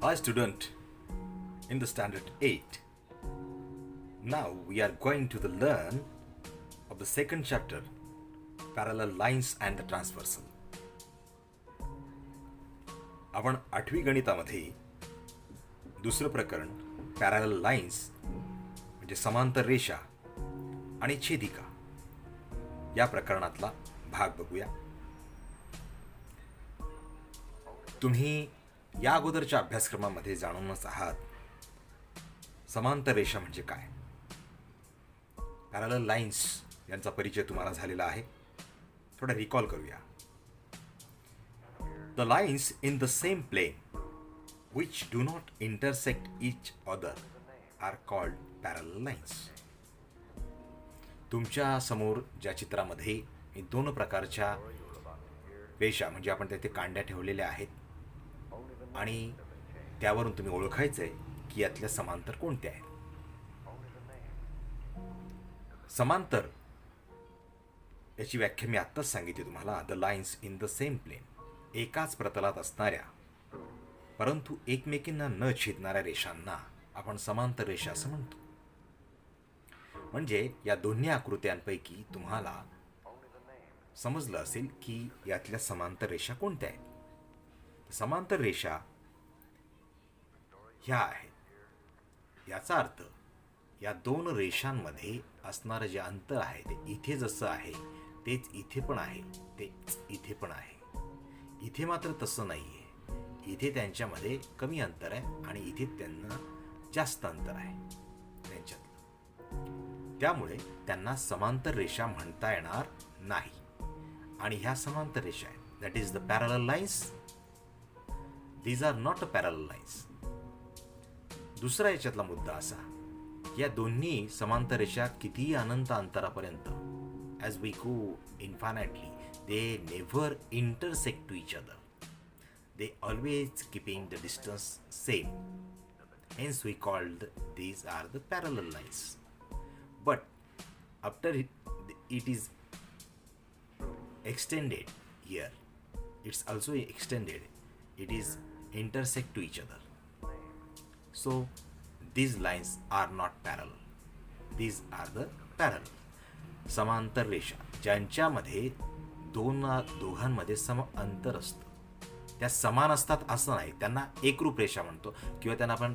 Hi student in the standard 8. Now we are going to the learn of the second chapter, parallel lines and the transversal. आपण 8वी गणितामध्ये दुसरं प्रकरण parallel lines म्हणजे समांतर रेषा आणि छेदिका या प्रकरणातला भाग बघूया. तुम्ही या अगोदरच्या अभ्यासक्रमामध्ये जाणूनच आहात समांतर रेषा म्हणजे काय, पॅरलल लाईन्स यांचा परिचय तुम्हाला झालेला आहे. थोडा रिकॉल करूया. The lines in the same plane which do not intersect each other are called parallel lines. तुमच्या समोर ज्या चित्रामध्ये मी दोन प्रकारच्या रेषा म्हणजे आपण तेथे कांड्या ठेवलेल्या आहेत आणि त्यावरून तुम्ही ओळखायचं आहे की यातल्या समांतर कोणत्या आहेत. समांतर याची व्याख्या मी आत्ताच सांगितली तुम्हाला. The lines in the same plane, एकाच प्रतलात असणाऱ्या परंतु एकमेकींना न छेदणाऱ्या रेषांना आपण समांतर रेषा असं म्हणतो. म्हणजे या दोन्ही आकृत्यांपैकी तुम्हाला समजलं असेल की यातल्या समांतर रेषा कोणत्या आहेत. समांतर रेषा ह्या आहेत. याचा अर्थ या दोन रेषांमध्ये असणारं जे अंतर आहे ते इथे जसं आहे तेच इथे पण आहे, तेच इथे पण आहे. इथे मात्र तसं नाही आहे. इथे त्यांच्यामध्ये कमी अंतर आहे आणि इथे त्यांना जास्त अंतर आहे त्यांच्यातलं. त्यामुळे त्यांना समांतर रेषा म्हणता येणार नाही. आणि ह्या समांतर रेषा आहेत. That is the parallel lines. These are not a parallel lines. दुसरा याच्यातला मुद्दा असा, या दोन्ही समांतर रेषा कितीही अनंत अंतरापर्यंत as we go infinitely they never intersect to each other. They always keeping the distance same. Hence we called these are the parallel lines. But after it is extended here, it's also extended. It is intersect to each other. So these lines are not parallel. These are the parallel. समांतर रेषा ज्यांच्यामध्ये दोघांमध्ये सम अंतर असतं, त्या समान असतात असं नाही. त्यांना एकरूप रेषा म्हणतो किंवा त्यांना आपण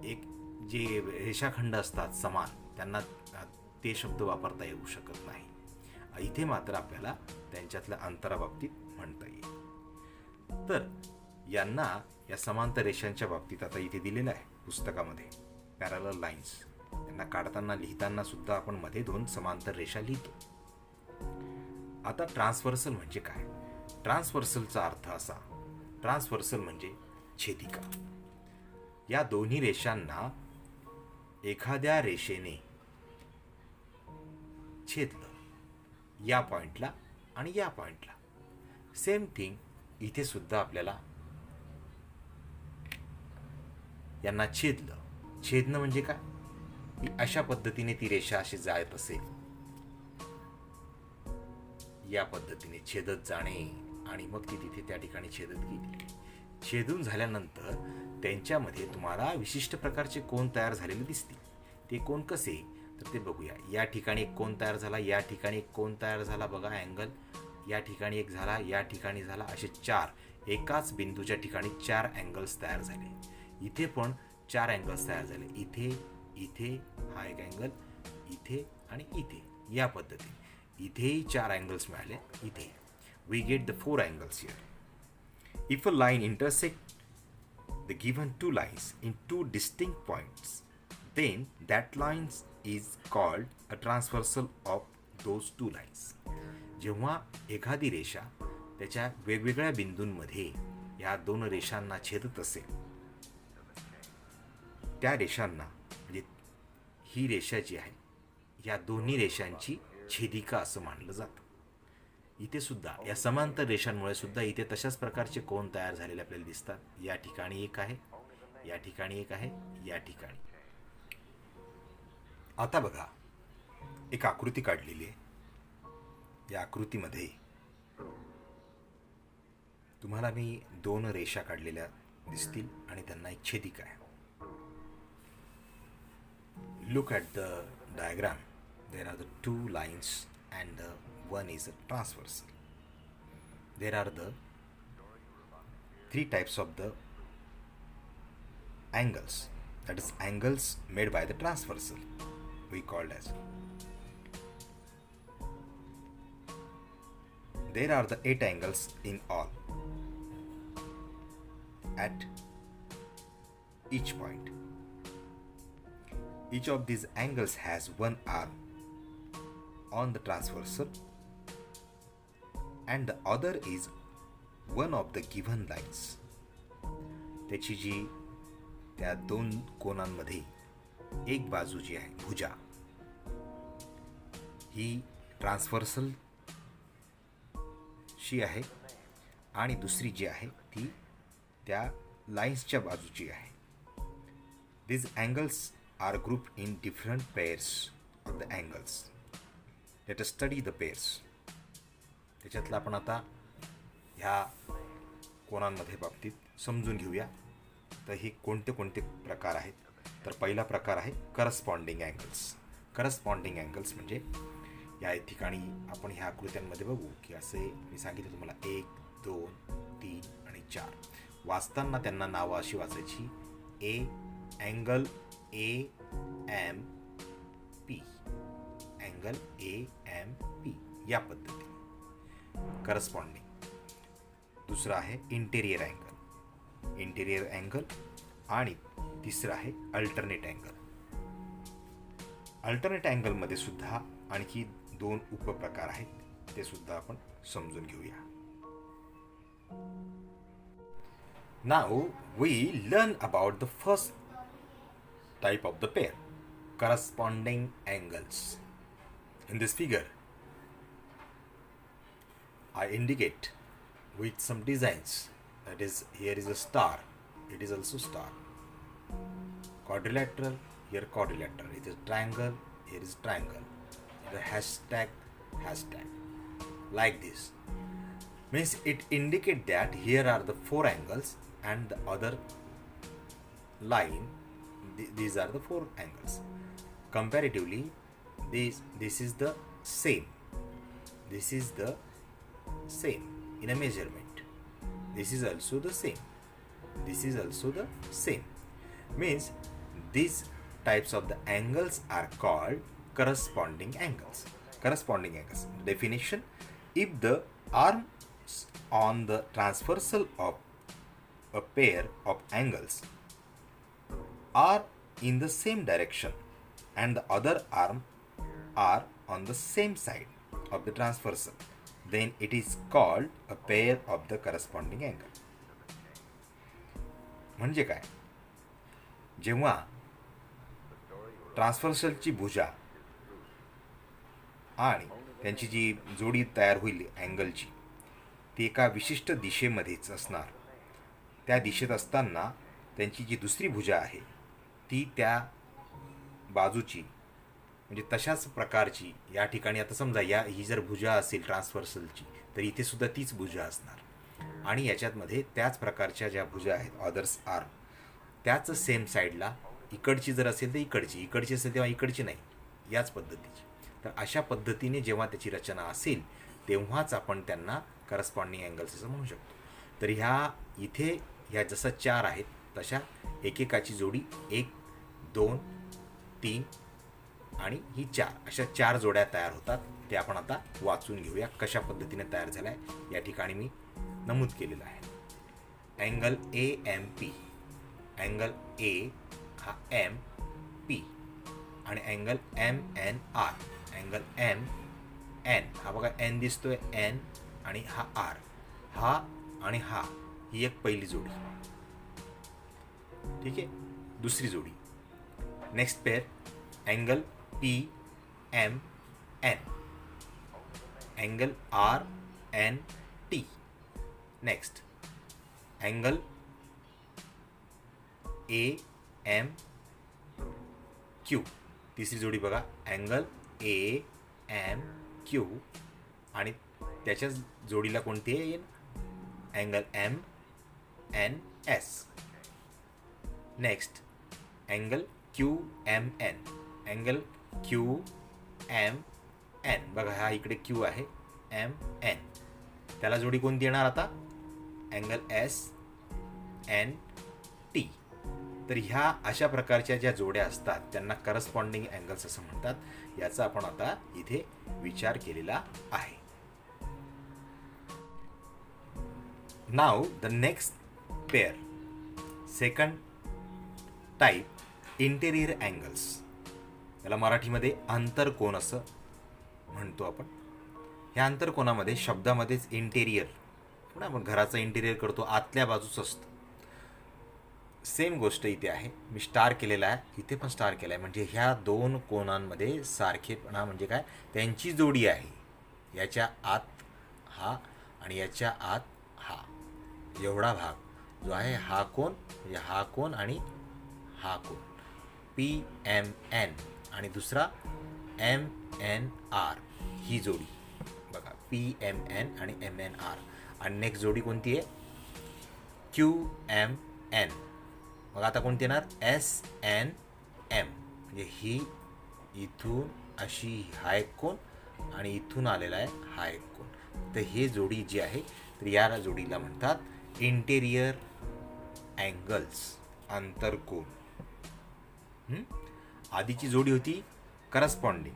एक जे रेषाखंड असतात समान, त्यांना ते शब्द वापरता येऊ शकत नाही. इथे मात्र आपल्याला त्यांच्यातल्या अंतराबाबतीत म्हणता येईल. तर यांना या समांतर रेषांच्या बाबतीत आता इथे दिलेलं आहे पुस्तकामध्ये पॅरलल लाईन्स. त्यांना काढताना लिहिताना सुद्धा आपण मध्ये दोन समांतर रेषा लिहितो. आता ट्रान्सव्हर्सल म्हणजे काय? ट्रान्सव्हर्सलचा अर्थ असा, ट्रान्सव्हर्सल म्हणजे छेदिका. या दोन्ही रेषांना एखाद्या रेषेने छेदलं या पॉइंटला आणि या पॉइंटला. सेम थिंग इथे सुद्धा आपल्याला यांना छेदलं. छेदणं म्हणजे काय? अशा पद्धतीने ती रेषा अशी जात असेल, या पद्धतीने छेदत जाणे आणि मग ती तिथे त्या ठिकाणी छेदत गेली. छेदून झाल्यानंतर त्यांच्यामध्ये तुम्हाला विशिष्ट प्रकारचे कोन तयार झालेले दिसतील. ते कोन कसे तर ते बघूया. या ठिकाणी एक कोन तयार झाला, या ठिकाणी एक कोन तयार झाला बघा अँगल, या ठिकाणी एक झाला, या ठिकाणी झाला. असे चार एकाच बिंदूच्या ठिकाणी चार अँगल्स तयार झाले. इथे पण चार अँगल्स तयार झाले. इथे, इथे हा एक अँगल, इथे आणि इथे. या पद्धतीने इथेही चार अँगल्स मिळाले. इथे we get the 4 angles here. If a line intersect the given two lines in two distinct points, then that line is called a transversal of those two lines. जेव्हा एखादी रेषा त्याच्या वेगवेगळ्या बिंदूंमध्ये या दोन रेषांना छेदत असेल, त्या रेषांना म्हणजे ही रेषा जी आहे या दोन्ही रेषांची छेदिका असं मानलं जातं. इथे सुद्धा या समांतर रेषांमुळे सुद्धा इथे तशाच प्रकारचे कोन तयार झालेले आपल्याला दिसतात. या ठिकाणी एक आहे, या ठिकाणी एक आहे, या ठिकाणी. आता बघा, एक आकृती काढलेली आहे. या आकृतीमध्ये तुम्हाला मी दोन रेषा काढलेल्या दिसतील आणि त्यांना एक छेदिका आहे. Look at the diagram. There are the two lines and one is a transversal. There are the three types of the angles. That is angles made by the transversal. We called as. There are the 8 angles in all at each point. Each of these angles has one arm on the transversal and the other is one of the given lines. त्याची जी त्या दोन कोनांमध्ये एक बाजू जी आहे भुजा ही transversal शी आहे आणि दुसरी जी आहे ती त्या लाईन्सच्या बाजूची आहे. These angles are grouped in different pairs of the angles. Let us study the pairs. त्याच्यातलं आपण आता ह्या कोनांमध्ये बाबतीत समजून घेऊया. तर हे कोणते कोणते प्रकार आहेत. तर पहिला प्रकार आहे करस्पॉन्डिंग अँगल्स. करस्पॉन्डिंग अँगल्स म्हणजे या ठिकाणी आपण ह्या आकृत्यांमध्ये बघू की असे मी सांगितलं तुम्हाला 1, 2, 3 आणि 4. वाचताना त्यांना नावं अशी वाचायची ए अँगल AMP, अँगल AMP या पद्धतीने करस्पॉन्डिंग. दुसरा आहे इंटेरियर अँगल, इंटेरियर अँगल आणि तिसरं आहे अल्टरनेट अँगल. अल्टरनेट अँगलमध्ये सुद्धा आणखी 2 उपप्रकार आहेत, ते सुद्धा आपण समजून घेऊया. Now we learn about the first type of the pair, corresponding angles. In this figure, I indicate with some designs. That is, here is a star. It is also star. Quadrilateral, here quadrilateral. It is triangle, here is triangle. The hashtag, hashtag. Like this. Means it indicate that here are the 4 angles and the other line. These are the 4 angles. Comparatively, this is the same. This is the same in a measurement. This is also the same. This is also the same. Means these types of the angles are called corresponding angles. Corresponding angles. Definition: if the arms on the transversal of a pair of angles are in the same direction and the other arm are on the same side of the transversal, then it is called a pair of the corresponding angle. म्हणजे काय? जेव्हा ट्रान्सव्हर्सलची भुजा आणि त्यांची जी जोडी तयार होईल अँगलची ती एका विशिष्ट दिशेमध्येच असणार. त्या दिशेत असताना त्यांची जी दुसरी भुजा आहे ती त्या बाजूची म्हणजे तशाच प्रकारची या ठिकाणी आता समजा ही जर भुजा असेल ट्रान्सव्हर्सलची तर इथे सुद्धा तीच भुजा असणार आणि याच्यातमध्ये त्याच प्रकारच्या ज्या भुजा आहेत अदर्स आर्म त्याच सेम साईडला इकडची जर असेल तर इकडची असेल तेव्हा इकडची नाही याच पद्धतीची. तर अशा पद्धतीने जेव्हा त्याची रचना असेल तेव्हाच आपण त्यांना करस्पॉन्डिंग अँगल्स असं म्हणू शकतो. तर इथे ह्या जसं 4 आहेत तशा एकेकाची जोडी 1, 2, 3 आणि ही 4 अशा 4 जोड्या तयार होतात. ते आपण आता वाचून घेऊया कशा पद्धतीने तयार झाल्या आहे. या ठिकाणी मी नमूद केलेलं आहे. अँगल AMP, अँगल A हा MP आणि अँगल MNR, अँगल MN हा बघा N दिसतोय N आणि हा R, हा आणि हा ही एक पहिली जोडी. ठीक आहे. दुसरी जोडी next pair angle PMN, angle RNT. Next angle AMQ, तिसरी जोडी बघा अँगल AMQ आणि त्याच्याच जोडीला कोणती आहे angle MNS. Next angle QMN, angle QMN. बघा हा इकडे Q आहे, MN. त्याला जोडी कोणती येणार आता? Angle SNT. तर ह्या अशा प्रकारच्या ज्या जोड्या असतात त्यांना करस्पॉन्डिंग अँगल्स असं म्हणतात. याचा आपण आता इथे विचार केलेला आहे. नाव the next pair, second type, interior angles. याला मराठीमध्ये आंतरकोन असं म्हणतो आपण. ह्या आंतरकोनामध्ये शब्दामध्येच इंटेरियर, आपण घराचं इंटेरियर करतो, आतल्या बाजूच असतं. सेम गोष्ट इथे आहे. मी स्टार केलेला आहे, इथे पण स्टार केला आहे. म्हणजे ह्या दोन कोनांमध्ये सारखेपणा म्हणजे काय, त्यांची जोडी आहे. याच्या आत हा आणि याच्या आत हा, एवढा भाग जो आहे हा कोन, म्हणजे हा कोन आणि हा कोन, PMN आणि दुसरा MNR. ही जोडी बघा, PMN आणि MNR. आणि नेक्स्ट जोडी कोणती आहे? QMN. मग आता कोणती येणार? SNM. म्हणजे ही इथून अशी हा एक कोन आणि इथून आलेला आहे हा एक कोन. तर हे जोडी जी आहे, तर या जोडीला म्हणतात इंटेरियर अँगल्स, आंतरकोन. आधीची जोडी होती करस्पॉन्डिंग,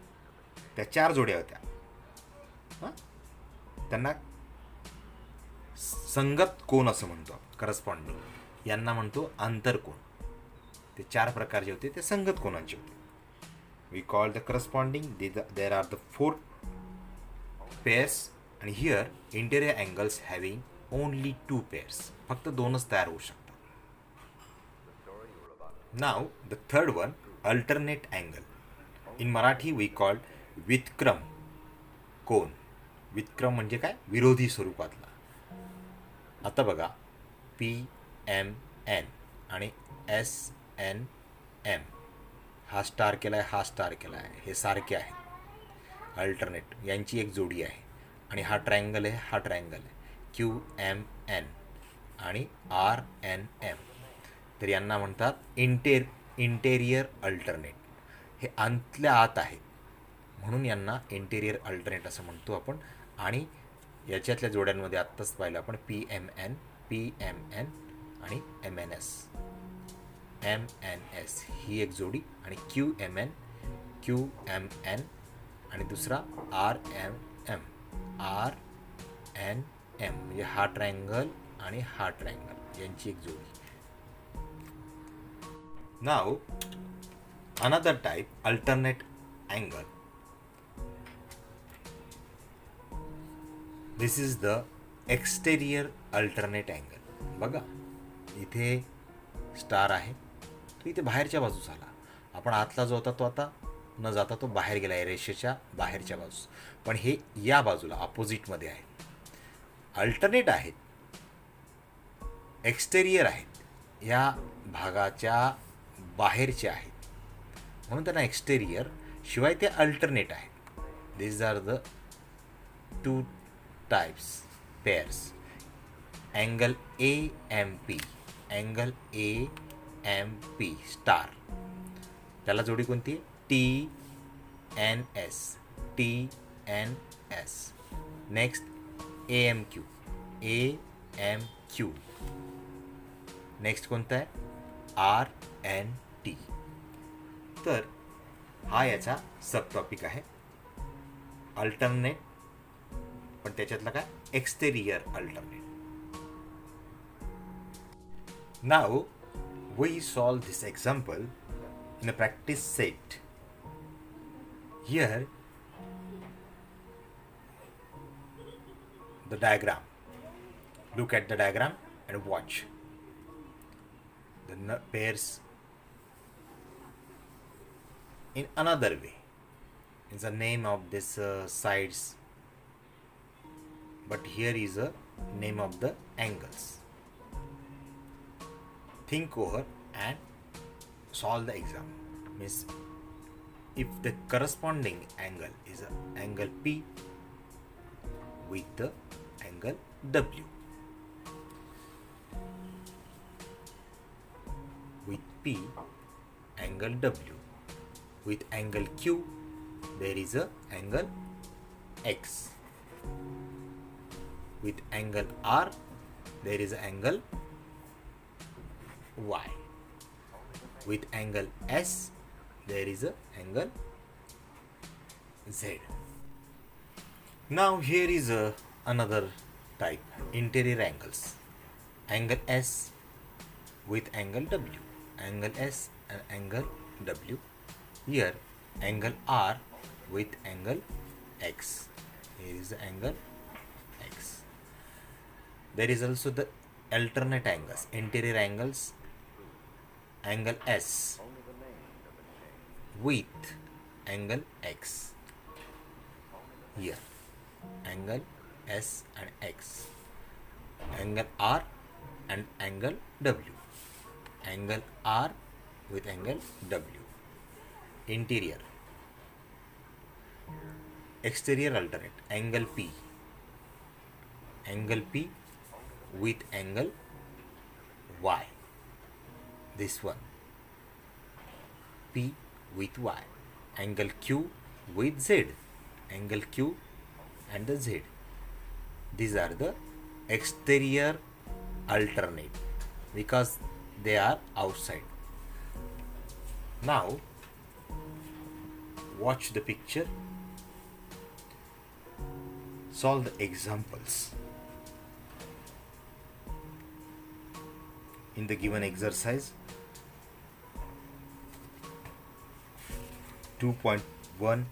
त्या 4 जोड्या होत्या. त्यांना संगत कोन असं म्हणतो. करस्पॉन्डिंग यांना म्हणतो आंतरकोन. ते 4 प्रकारचे होते, ते संगत कोनाचे होते. We call the corresponding. There are the 4 pairs. आणि here interior angles having only 2 pairs. फक्त 2च तयार होऊ शकतात. Now the third one, alternate angle. In Marathi we called व्युत्क्रम कोन. व्युत्क्रम म्हणजे काय? विरोधी स्वरूपातला. आता बघा, PMN आणि SNM. हा स्टार केला आहे, हा स्टार केला आहे, हे सारखे आहेत. अल्टरनेट यांची एक जोडी आहे. आणि हा ट्रायंगल आहे, हा ट्रायंगल आहे, QMN आणि RNM. तर यांना म्हणतात इंटेरियर अल्टरनेट. हे आतल्या आत आहेत म्हणून यांना इंटेरियर अल्टरनेट असं म्हणतो आपण. आणि याच्यातल्या जोड्यांमध्ये आत्ताच पाहिलं आपण PMN आणि MNS ही एक जोडी. आणि QMN आणि दुसरा RNM म्हणजे हा ट्रायंगल आणि हा ट्रायंगल यांची एक जोडी. Now, another type, alternate angle. This is the exterior alternate angle. बघा, इथे स्टार आहे, तो इथे बाहेरच्या बाजूस आला. आपण आतला जो होता तो आता न जाता तो बाहेर गेला आहे, रेषेच्या बाहेरच्या बाजूस. पण हे या बाजूला अपोजिटमध्ये आहे. अल्टरनेट आहेत, एक्सटेरियर आहेत, या भागाच्या बाहेरचे आहेत म्हणून त्यांना एक्सटेरियर. शिवाय ते अल्टरनेट आहेत. This are the 2 types pairs. Angle AMP, angle AMP star, त्याला जोडी कोणती? TNS. Next AMQ. नेक्स्ट कोणता आहे? RNT. तर हा याचा सब टॉपिक आहे, अल्टरनेट. पण त्याच्यातला काय? Exterior alternate. Now we solve this example in a practice set. Here the diagram. Look at the diagram and watch the pairs in another way. It's the name of this sides, but here is a name of the angles. Think over and solve the exam. Means if the corresponding angle is a angle P with the angle W. P, angle W. With angle Q, there is a angle X. With angle R, there is an angle Y. With angle S, there is a angle Z. Now here is another type, interior angles. Angle S with angle W. Angle S and angle W. Here angle R with angle X. Here is the angle X. There is also the alternate angles, interior angles. Angle S with angle X. Here angle S and X. Angle R and angle W. Angle R with angle W. Interior. Exterior alternate, angle P. Angle P with angle Y. This one. P with Y. Angle Q with Z. Angle Q and the Z. These are the exterior alternate because they are outside. Now watch the picture, solve the examples. In the given exercise 2.1